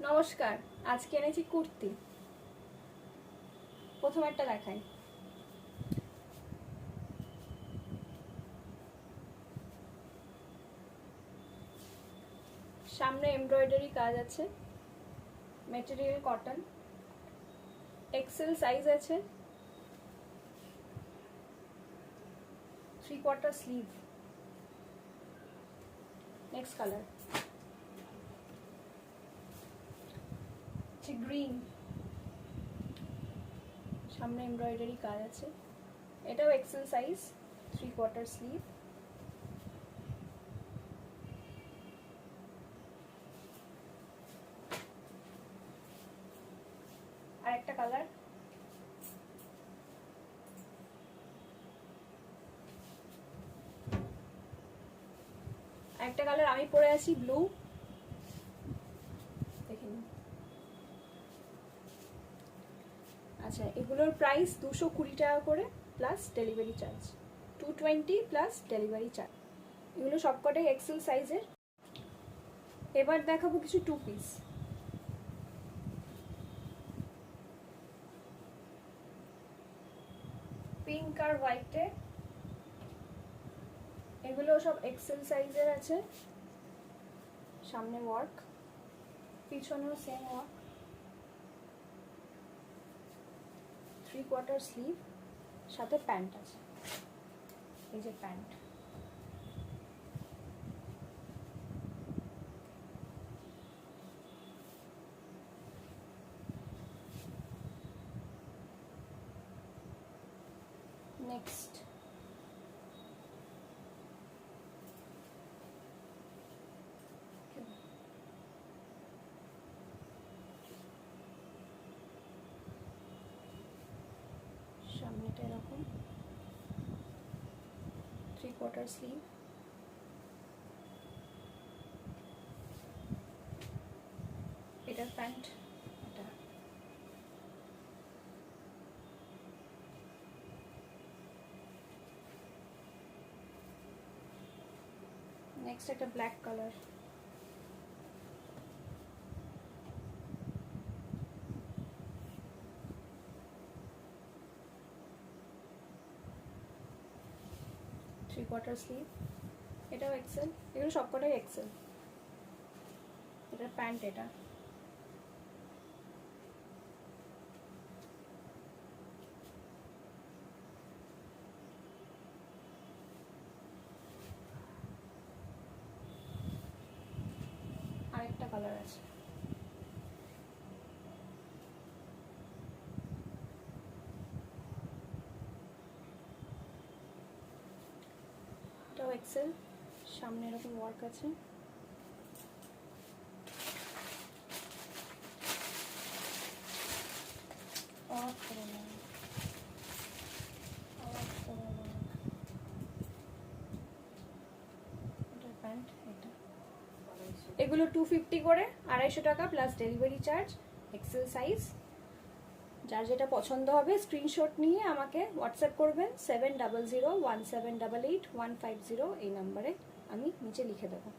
নমস্কার, আজকে এনেছি কুর্তি। প্রথম একটা দেখাই। সামনে এমব্রয়ডারি কাজ আছে, মেটেরিয়াল কটন, এক্সেল সাইজ আছে, 3/4 স্লিভ। নেক্সট কালার গ্রিন, সামনে এমব্রয়ডারি কাজ আছে, এটাও এক্সেল সাইজ, 3/4 স্লিভ। আর একটা কালার আমি পরে আছি ব্লু। দেখুন, আচ্ছা, এগুলোর প্রাইস 220 টাকা করে plus delivery charge, 220 plus delivery charge. এগুলো সবকটাই এক্সেল সাইজের। এবার দেখাবো কিছু টু পিস। পিঙ্ক আর হোয়াইটে, এগুলো সব এক্সেল সাইজের আছে। সামনে ওয়ার্ক, পিছনেও সেম ওয়ার্ক, 3/4 স্লিভ, সাথে প্যান্ট আছে। এই যে প্যান্ট। নেক্সট সামনেটা এরকম, 3/4 স্লিভ, এটার প্যান্ট, এটা। নেক্সট একটা ব্ল্যাক কালার, থ্রি-কোয়ার্টার স্লিভ, এটাও এক্সেল। এগুলো সবকটাই এক্সেল। এটার প্যান্ট, এটা। আরেকটা কালার আছে, এটাও এক্সেল। সামনে এরকম ওয়ার্ক আছে। এগুলো 250 করে, 250 টাকা plus delivery charge, XL size. যার যেটা পছন্দ হবে স্ক্রিনশট নিয়ে আমাকে হোয়াটসঅ্যাপ করবেন 7001788150 এই নাম্বারে, আমি নিচে লিখে দেবো।